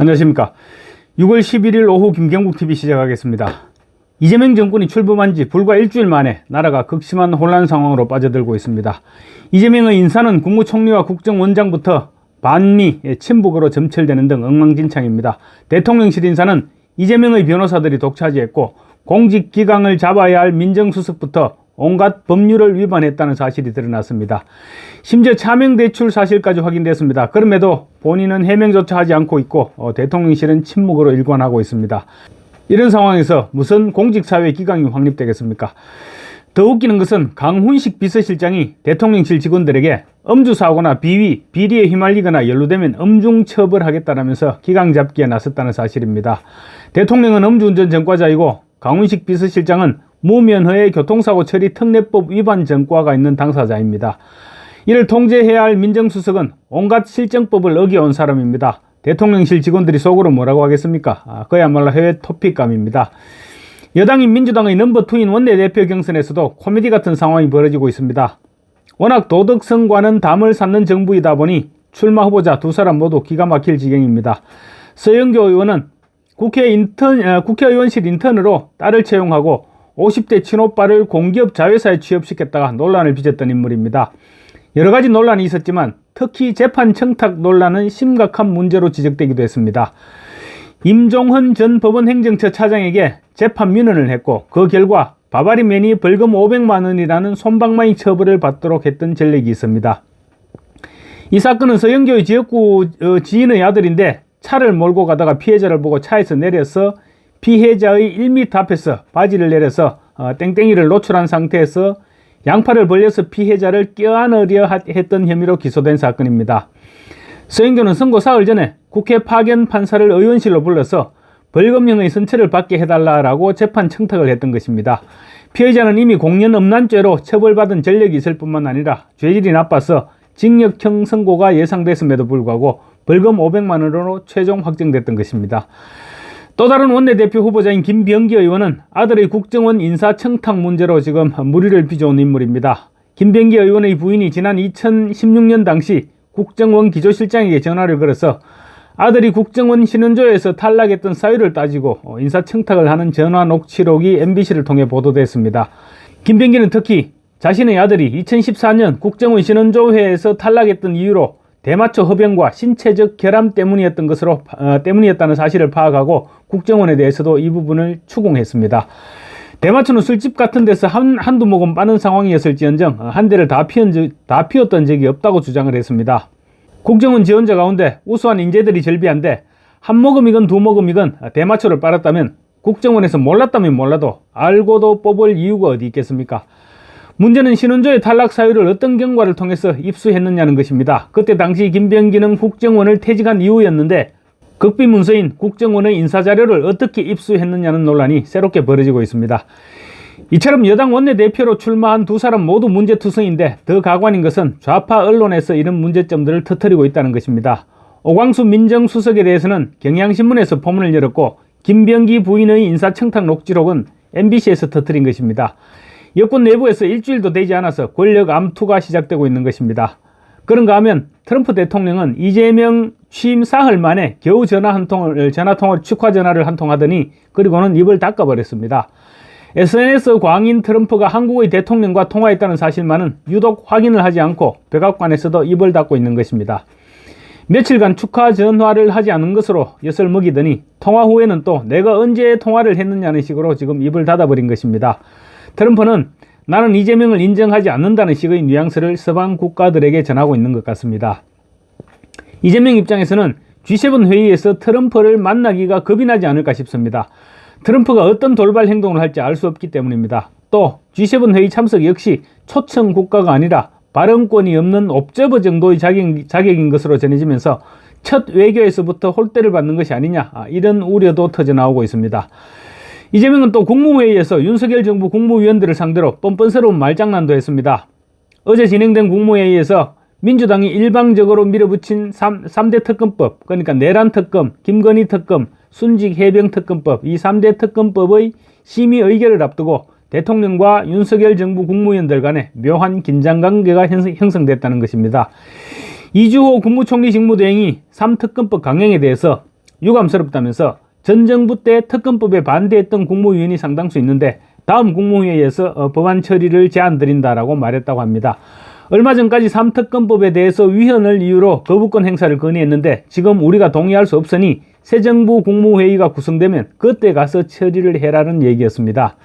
안녕하십니까. 6월 11일 오후 김경국TV 시작하겠습니다. 이재명 정권이 출범한 지 불과 일주일 만에 나라가 극심한 혼란 상황으로 빠져들고 있습니다. 이재명의 인사는 국무총리와 국정원장부터 반미 친북으로 점철되는 등 엉망진창입니다. 대통령실 인사는 이재명의 변호사들이 독차지했고 공직기강을 잡아야 할 민정수석부터 온갖 법률을 위반했다는 사실이 드러났습니다. 심지어 차명대출 사실까지 확인됐습니다. 그럼에도 본인은 해명조차 하지 않고 있고 대통령실은 침묵으로 일관하고 있습니다. 이런 상황에서 무슨 공직사회 기강이 확립되겠습니까? 더 웃기는 것은 강훈식 비서실장이 대통령실 직원들에게 음주사고나 비위, 비리에 휘말리거나 연루되면 엄중처벌하겠다라면서 기강 잡기에 나섰다는 사실입니다. 대통령은 음주운전 전과자이고 강훈식 비서실장은 무면허의 교통사고 처리 특례법 위반 전과가 있는 당사자입니다. 이를 통제해야 할 민정수석은 온갖 실정법을 어겨온 사람입니다. 대통령실 직원들이 속으로 뭐라고 하겠습니까? 그야말로 해외 토픽감입니다. 여당인 민주당의 넘버2인 원내대표 경선에서도 코미디 같은 상황이 벌어지고 있습니다. 워낙 도덕성과는 담을 쌓는 정부이다 보니 출마 후보자 두 사람 모두 기가 막힐 지경입니다. 서영교 의원은 국회의원실 인턴으로 딸을 채용하고 50대 친오빠를 공기업 자회사에 취업시켰다가 논란을 빚었던 인물입니다. 여러가지 논란이 있었지만 특히 재판 청탁 논란은 심각한 문제로 지적되기도 했습니다. 임종헌 전 법원행정처 차장에게 재판 민원을 했고 그 결과 바바리맨이 벌금 500만 원이라는 솜방망이 처벌을 받도록 했던 전력이 있습니다. 이 사건은 서영교의 지역구 지인의 아들인데 차를 몰고 가다가 피해자를 보고 차에서 내려서 피해자의 1m 앞에서 바지를 내려서 땡땡이를 노출한 상태에서 양팔을 벌려서 피해자를 껴안으려 했던 혐의로 기소된 사건입니다. 서영교는 선고 사흘 전에 국회 파견 판사를 의원실로 불러서 벌금형의 선처를 받게 해달라고 재판 청탁을 했던 것입니다. 피해자는 이미 공연음란죄로 처벌받은 전력이 있을 뿐만 아니라 죄질이 나빠서 징역형 선고가 예상됐음에도 불구하고 벌금 500만 원으로 최종 확정됐던 것입니다. 또 다른 원내대표 후보자인 김병기 의원은 아들의 국정원 인사청탁 문제로 지금 물의를 빚어온 인물입니다. 김병기 의원의 부인이 지난 2016년 당시 국정원 기조실장에게 전화를 걸어서 아들이 국정원 신원조에서 탈락했던 사유를 따지고 인사청탁을 하는 전화 녹취록이 MBC를 통해 보도됐습니다. 김병기는 특히 자신의 아들이 2014년 국정원 신원조회에서 탈락했던 이유로 대마초 흡연과 신체적 결함 때문이었다는 사실을 파악하고 국정원에 대해서도 이 부분을 추궁했습니다. 대마초는 술집 같은 데서 한두 모금 빠는 상황이었을지언정 한 대를 다 피웠던 적이 없다고 주장을 했습니다. 국정원 지원자 가운데 우수한 인재들이 절비한데 한 모금이건 두 모금이건 대마초를 빨았다면 국정원에서 몰랐다면 몰라도 알고도 뽑을 이유가 어디 있겠습니까? 문제는 신원조의 탈락 사유를 어떤 경과를 통해서 입수했느냐는 것입니다. 그때 당시 김병기는 국정원을 퇴직한 이후였는데 극비 문서인 국정원의 인사자료를 어떻게 입수했느냐는 논란이 새롭게 벌어지고 있습니다. 이처럼 여당 원내대표로 출마한 두 사람 모두 문제투성인데 더 가관인 것은 좌파 언론에서 이런 문제점들을 터뜨리고 있다는 것입니다. 오광수 민정수석에 대해서는 경향신문에서 포문을 열었고 김병기 부인의 인사청탁 녹취록은 MBC에서 터뜨린 것입니다. 여권 내부에서 일주일도 되지 않아서 권력 암투가 시작되고 있는 것입니다. 그런가 하면 트럼프 대통령은 이재명 취임 사흘 만에 겨우 전화통화를 축하 전화를 한 통 하더니 그리고는 입을 닫아버렸습니다. SNS 광인 트럼프가 한국의 대통령과 통화했다는 사실만은 유독 확인을 하지 않고 백악관에서도 입을 닫고 있는 것입니다. 며칠간 축하 전화를 하지 않은 것으로 엿을 먹이더니 통화 후에는 또 내가 언제 통화를 했느냐는 식으로 지금 입을 닫아버린 것입니다. 트럼프는 나는 이재명을 인정하지 않는다는 식의 뉘앙스를 서방 국가들에게 전하고 있는 것 같습니다. 이재명 입장에서는 G7 회의에서 트럼프를 만나기가 겁이 나지 않을까 싶습니다. 트럼프가 어떤 돌발 행동을 할지 알 수 없기 때문입니다. 또 G7 회의 참석 역시 초청 국가가 아니라 발언권이 없는 옵저버 정도의 자격인 것으로 전해지면서 첫 외교에서부터 홀대를 받는 것이 아니냐 이런 우려도 터져나오고 있습니다. 이재명은 또 국무회의에서 윤석열 정부 국무위원들을 상대로 뻔뻔스러운 말장난도 했습니다. 어제 진행된 국무회의에서 민주당이 일방적으로 밀어붙인 3대 특검법, 그러니까 내란 특검, 김건희 특검, 순직 해병 특검법, 이 3대 특검법의 심의 의결을 앞두고 대통령과 윤석열 정부 국무위원들 간에 묘한 긴장관계가 형성됐다는 것입니다. 이주호 국무총리 직무대행이 3특검법 강행에 대해서 유감스럽다면서 전 정부 때 특검법에 반대했던 국무위원이 상당수 있는데 다음 국무회의에서 법안 처리를 제안드린다라고 말했다고 합니다. 얼마 전까지 3특검법에 대해서 위헌을 이유로 거부권 행사를 건의했는데 지금 우리가 동의할 수 없으니 새 정부 국무회의가 구성되면 그때 가서 처리를 해라는 얘기였습니다.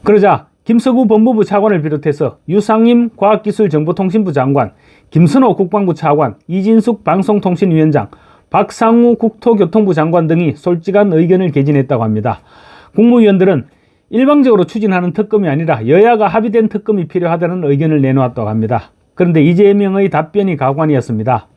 그러자 김석우 법무부 차관을 비롯해서 유상임 과학기술정보통신부 장관, 김선호 국방부 차관, 이진숙 방송통신위원장, 박상우 국토교통부 장관 등이 솔직한 의견을 개진했다고 합니다. 국무위원들은 일방적으로 추진하는 특검이 아니라 여야가 합의된 특검이 필요하다는 의견을 내놓았다고 합니다. 그런데 이재명의 답변이 가관이었습니다.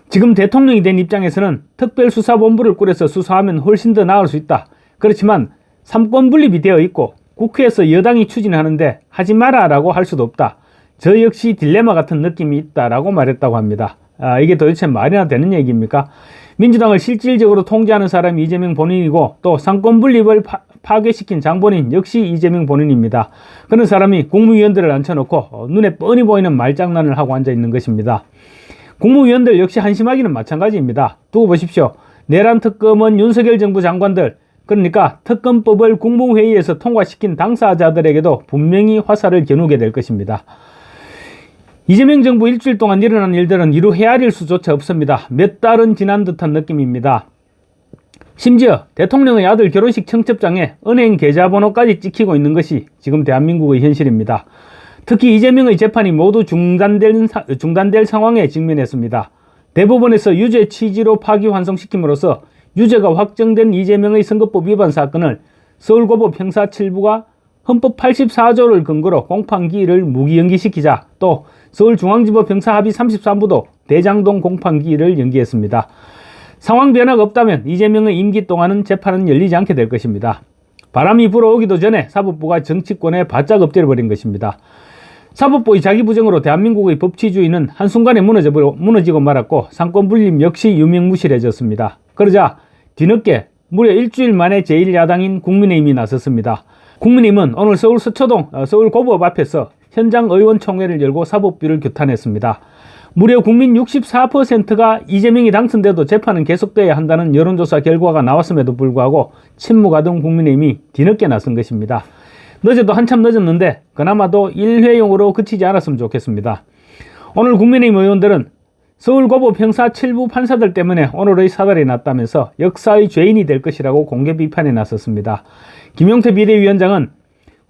지금 대통령이 된 입장에서는 특별수사본부를 꾸려서 수사하면 훨씬 더 나을 수 있다. 그렇지만 삼권 분립이 되어 있고 국회에서 여당이 추진하는데 하지 마라 라고 할 수도 없다. 저 역시 딜레마 같은 느낌이 있다라고 말했다고 합니다. 이게 도대체 말이나 되는 얘기입니까? 민주당을 실질적으로 통제하는 사람이 이재명 본인이고 또 상권 분립을 파괴시킨 장본인 역시 이재명 본인입니다. 그런 사람이 국무위원들을 앉혀놓고 눈에 뻔히 보이는 말장난을 하고 앉아있는 것입니다. 국무위원들 역시 한심하기는 마찬가지입니다. 두고 보십시오. 내란 특검은 윤석열 정부 장관들, 그러니까 특검법을 국무회의에서 통과시킨 당사자들에게도 분명히 화살을 겨누게 될 것입니다. 이재명 정부 일주일 동안 일어난 일들은 이루 헤아릴 수조차 없습니다. 몇 달은 지난 듯한 느낌입니다. 심지어 대통령의 아들 결혼식 청첩장에 은행 계좌번호까지 찍히고 있는 것이 지금 대한민국의 현실입니다. 특히 이재명의 재판이 모두 중단될 상황에 직면했습니다. 대법원에서 유죄 취지로 파기환송시킴으로써 유죄가 확정된 이재명의 선거법 위반 사건을 서울고법 형사 7부가 헌법 84조를 근거로 공판기일을 무기연기시키자 또 서울중앙지법 형사합의 33부도 대장동 공판기일을 연기했습니다. 상황 변화가 없다면 이재명의 임기 동안은 재판은 열리지 않게 될 것입니다. 바람이 불어오기도 전에 사법부가 정치권에 바짝 엎드려버린 것입니다. 사법부의 자기부정으로 대한민국의 법치주의는 한순간에 무너지고 말았고 상권분립 역시 유명무실해졌습니다. 그러자 뒤늦게 무려 일주일 만에 제1야당인 국민의힘이 나섰습니다. 국민의힘은 오늘 서울 서초동 서울고법 앞에서 현장 의원총회를 열고 사법부를 규탄했습니다. 무려 국민 64%가 이재명이 당선돼도 재판은 계속돼야 한다는 여론조사 결과가 나왔음에도 불구하고 침묵하던 국민의힘이 뒤늦게 나선 것입니다. 늦어도 한참 늦었는데 그나마도 일회용으로 그치지 않았으면 좋겠습니다. 오늘 국민의힘 의원들은 서울고법 형사 7부 판사들 때문에 오늘의 사달이 났다면서 역사의 죄인이 될 것이라고 공개 비판에 나섰습니다. 김용태 비대위원장은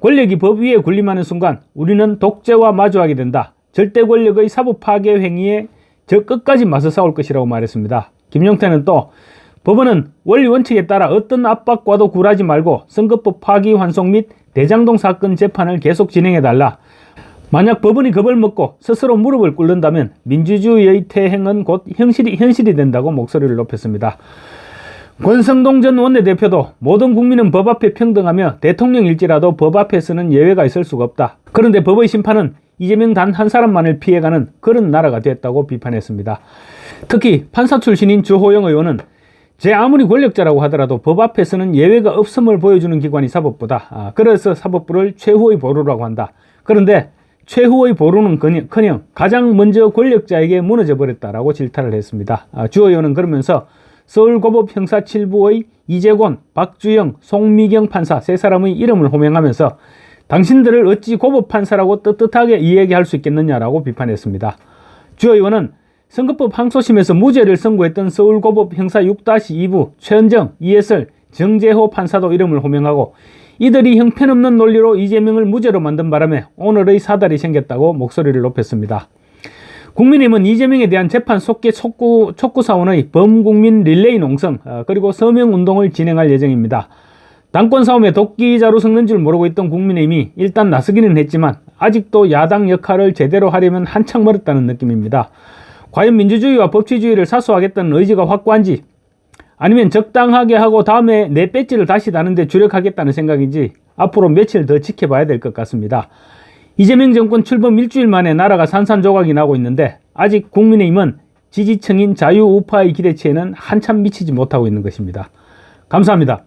권력이 법 위에 군림하는 순간 우리는 독재와 마주하게 된다. 절대 권력의 사법 파괴 행위에 저 끝까지 맞서 싸울 것이라고 말했습니다. 김용태는 또 법원은 원리 원칙에 따라 어떤 압박과도 굴하지 말고 선거법 파기환송 및 대장동 사건 재판을 계속 진행해달라. 만약 법원이 겁을 먹고 스스로 무릎을 꿇는다면 민주주의의 퇴행은 곧 현실이 된다고 목소리를 높였습니다. 권성동 전 원내대표도 모든 국민은 법 앞에 평등하며 대통령일지라도 법 앞에서는 예외가 있을 수가 없다. 그런데 법의 심판은 이재명 단 한 사람만을 피해가는 그런 나라가 됐다고 비판했습니다. 특히 판사 출신인 주호영 의원은 제 아무리 권력자라고 하더라도 법 앞에서는 예외가 없음을 보여주는 기관이 사법부다. 그래서 사법부를 최후의 보루라고 한다. 그런데 최후의 보루는 커녕 가장 먼저 권력자에게 무너져 버렸다라고 질타를 했습니다. 주 의원은 그러면서 서울고법 형사 7부의 이재권, 박주영, 송미경 판사 세 사람의 이름을 호명하면서 당신들을 어찌 고법 판사라고 떳떳하게 이야기할 수 있겠느냐라고 비판했습니다. 주 의원은 선거법 항소심에서 무죄를 선고했던 서울고법 형사 6-2부 최은정, 이해설, 정재호 판사도 이름을 호명하고 이들이 형편없는 논리로 이재명을 무죄로 만든 바람에 오늘의 사달이 생겼다고 목소리를 높였습니다. 국민의힘은 이재명에 대한 재판 속개 촉구사원의 범국민 릴레이 농성 그리고 서명운동을 진행할 예정입니다. 당권 싸움에 도끼자루 섞는 줄 모르고 있던 국민의힘이 일단 나서기는 했지만 아직도 야당 역할을 제대로 하려면 한창 멀었다는 느낌입니다. 과연 민주주의와 법치주의를 사수하겠다는 의지가 확고한지 아니면 적당하게 하고 다음에 내 배지를 다시 다는데 주력하겠다는 생각인지 앞으로 며칠 더 지켜봐야 될 것 같습니다. 이재명 정권 출범 일주일 만에 나라가 산산조각이 나고 있는데 아직 국민의힘은 지지층인 자유우파의 기대치에는 한참 미치지 못하고 있는 것입니다. 감사합니다.